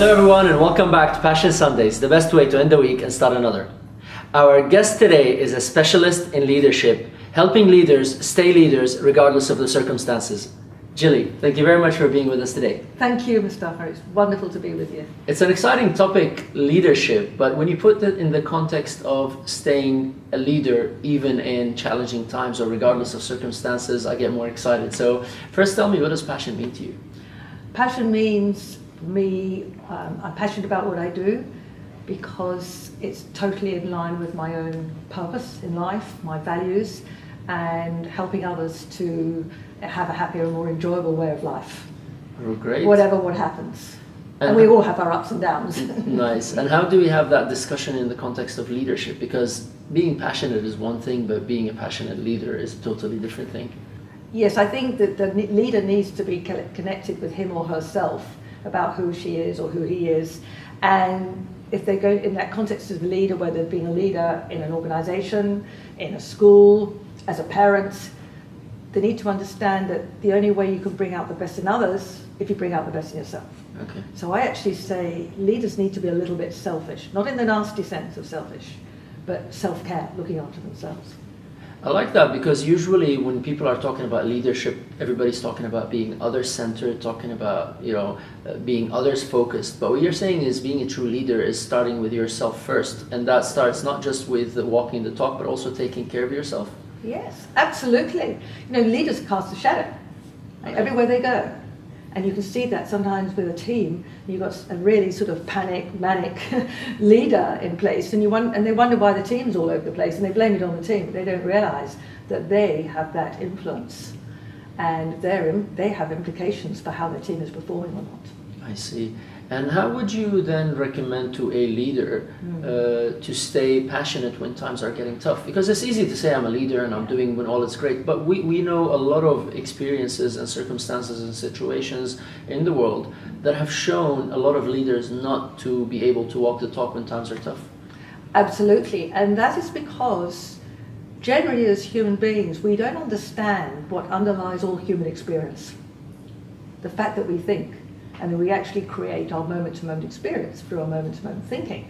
Hello everyone and welcome back to Passion Sundays, the best way to end the week and start another. Our guest today is a specialist in leadership, helping leaders stay leaders regardless of the circumstances. Gilly, thank you very much for being with us today. Thank you, Moustafa. It's wonderful to be with you. It's an exciting topic, leadership, but when you put it in the context of staying a leader even in challenging times or regardless of circumstances, I get more excited. So first tell me, what does passion mean to you? Passion means I'm passionate about what I do because it's totally in line with my own purpose in life, my values, and helping others to have a happier and more enjoyable way of life. Oh, great. Whatever what happens. And we all have our ups and downs. Nice. And how do we have that discussion in the context of leadership? Because being passionate is one thing, but being a passionate leader is a totally different thing. Yes, I think that the leader needs to be connected with him or herself about who she is or who he is. And if they go in that context as a leader, whether being a leader in an organization, in a school, as a parent, they need to understand that the only way you can bring out the best in others if you bring out the best in yourself. Okay. So I actually say leaders need to be a little bit selfish, not in the nasty sense of selfish, but self-care, looking after themselves. I like that because usually when people are talking about leadership, everybody's talking about being other-centered, talking about, being others-focused. But what you're saying is being a true leader is starting with yourself first. And that starts not just with walking the talk, but also taking care of yourself. Yes, absolutely. Leaders cast a shadow everywhere they go. And you can see that sometimes with a team, you've got a really sort of manic leader in place, and they wonder why the team's all over the place, and they blame it on the team, but they don't realize that they have that influence, and they have implications for how the team is performing or not. I see. And how would you then recommend to a leader to stay passionate when times are getting tough? Because it's easy to say I'm a leader and I'm doing when all is great, but we know a lot of experiences and circumstances and situations in the world that have shown a lot of leaders not to be able to walk the talk when times are tough. Absolutely, and that is because generally as human beings we don't understand what underlies all human experience. The fact that we think, and we actually create our moment-to-moment experience through our moment-to-moment thinking.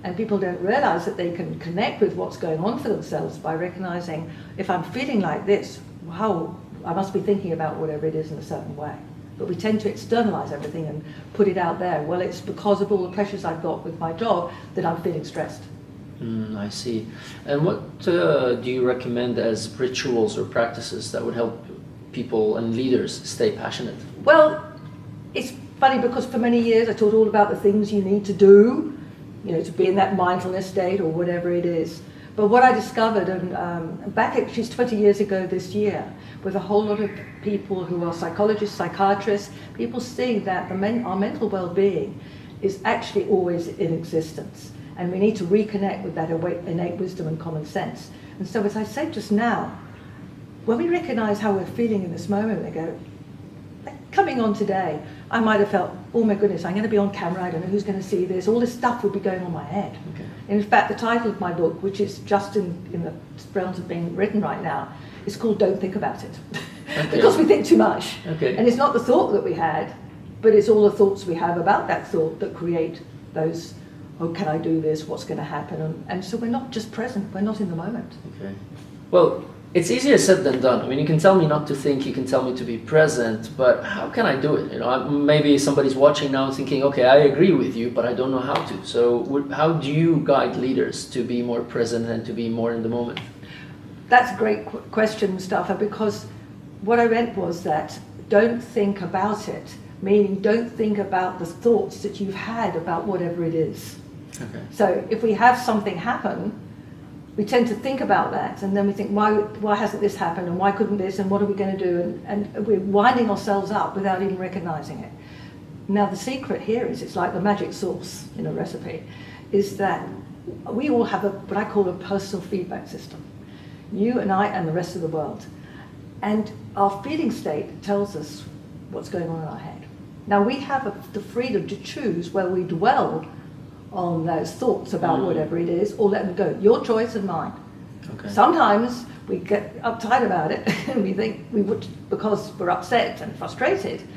And people don't realize that they can connect with what's going on for themselves by recognizing, if I'm feeling like this, wow, I must be thinking about whatever it is in a certain way. But we tend to externalize everything and put it out there. Well, it's because of all the pressures I've got with my job that I'm feeling stressed. I see. And what do you recommend as rituals or practices that would help people and leaders stay passionate? Well, it's funny because for many years I taught all about the things you need to do, to be in that mindfulness state or whatever it is. But what I discovered, and back actually 20 years ago this year, with a whole lot of people who are psychologists, psychiatrists, people seeing that our mental well-being is actually always in existence. And we need to reconnect with that innate wisdom and common sense. And so as I said just now, when we recognize how we're feeling in this moment, they go, coming on today, I might have felt, oh my goodness, I'm going to be on camera, I don't know who's going to see this, all this stuff would be going on my head. Okay. In fact, the title of my book, which is just in the realms of being written right now, is called Don't Think About It. Okay. Because we think too much. Okay. And it's not the thought that we had, but it's all the thoughts we have about that thought that create those, oh, can I do this, what's going to happen? And so we're not just present, we're not in the moment. Okay. Well, it's easier said than done. I mean, you can tell me not to think, you can tell me to be present, but how can I do it? Maybe somebody's watching now thinking, okay, I agree with you, but I don't know how to. So how do you guide leaders to be more present and to be more in the moment? That's a great question, Moustafa, because what I meant was that don't think about it, meaning don't think about the thoughts that you've had about whatever it is. Okay. So if we have something happen, we tend to think about that, and then we think, why hasn't this happened, and why couldn't this, and what are we going to do? And we're winding ourselves up without even recognizing it. Now the secret here is, it's like the magic sauce in a recipe, is that we all have what I call a personal feedback system. You and I and the rest of the world. And our feeling state tells us what's going on in our head. Now we have the freedom to choose where we dwell on those thoughts about whatever it is, or let them go. Your choice and mine. Okay. Sometimes we get uptight about it and we think we would, because we're upset and frustrated,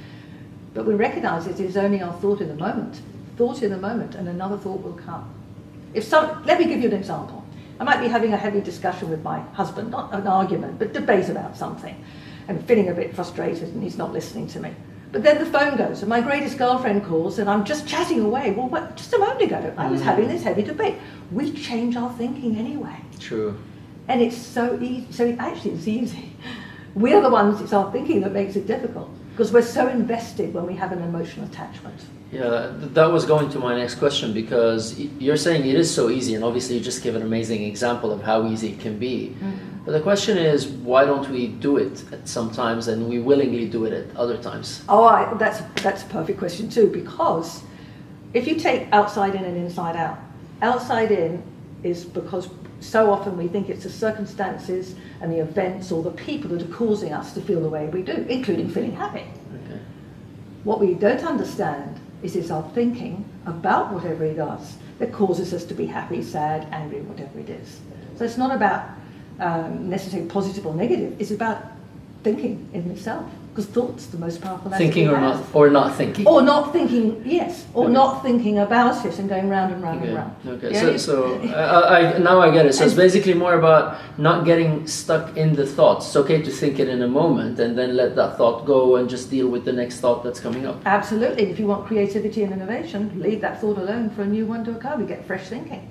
But we recognize it is only our thought in the moment. Thought in the moment, and another thought will come. Let me give you an example. I might be having a heavy discussion with my husband, not an argument, but debate about something, and feeling a bit frustrated and he's not listening to me. But then the phone goes and my greatest girlfriend calls and I'm just chatting away. Well, just a moment ago, I was having this heavy debate. We change our thinking anyway. True. And it's so easy. So it's easy. We're the ones, it's our thinking that makes it difficult because we're so invested when we have an emotional attachment. Yeah, that was going to my next question, because you're saying it is so easy, and obviously you just give an amazing example of how easy it can be. But the question is, why don't we do it at some times and we willingly do it at other times? That's a perfect question too, because if you take outside in and inside out, outside in is because so often we think it's the circumstances and the events or the people that are causing us to feel the way we do, including feeling happy. Okay. What we don't understand is it's our thinking about whatever it does that causes us to be happy, sad, angry, whatever it is. So it's not about necessarily positive or negative, it's about thinking in itself, because thought's the most powerful thinking or not, or not thinking. Or not thinking, yes, or Okay. not thinking about it and going round and round Okay. and round. Okay, Yeah, so now I get it. So it's basically more about not getting stuck in the thoughts. It's okay to think it in a moment and then let that thought go and just deal with the next thought that's coming up. Absolutely. If you want creativity and innovation, leave that thought alone for a new one to occur. We get fresh thinking.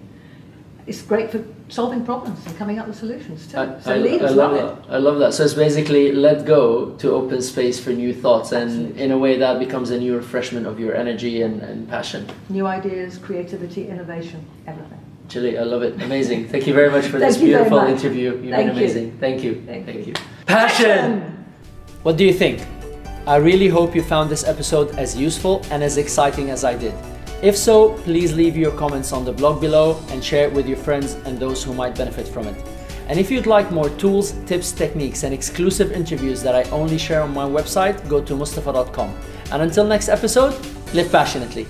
It's great for solving problems and coming up with solutions too. So leaders love it. I love that. So it's basically let go to open space for new thoughts, and Absolutely. in a way that becomes a new refreshment of your energy and passion. New ideas, creativity, innovation, everything. Chili, I love it. Amazing. Thank you very much for this Thank you very beautiful much. interview. You've been Thank you. amazing. Thank you. Thank you. Passion! What do you think? I really hope you found this episode as useful and as exciting as I did. If so, please leave your comments on the blog below and share it with your friends and those who might benefit from it. And if you'd like more tools, tips, techniques, and exclusive interviews that I only share on my website, go to Moustafa.com. And until next episode, live passionately.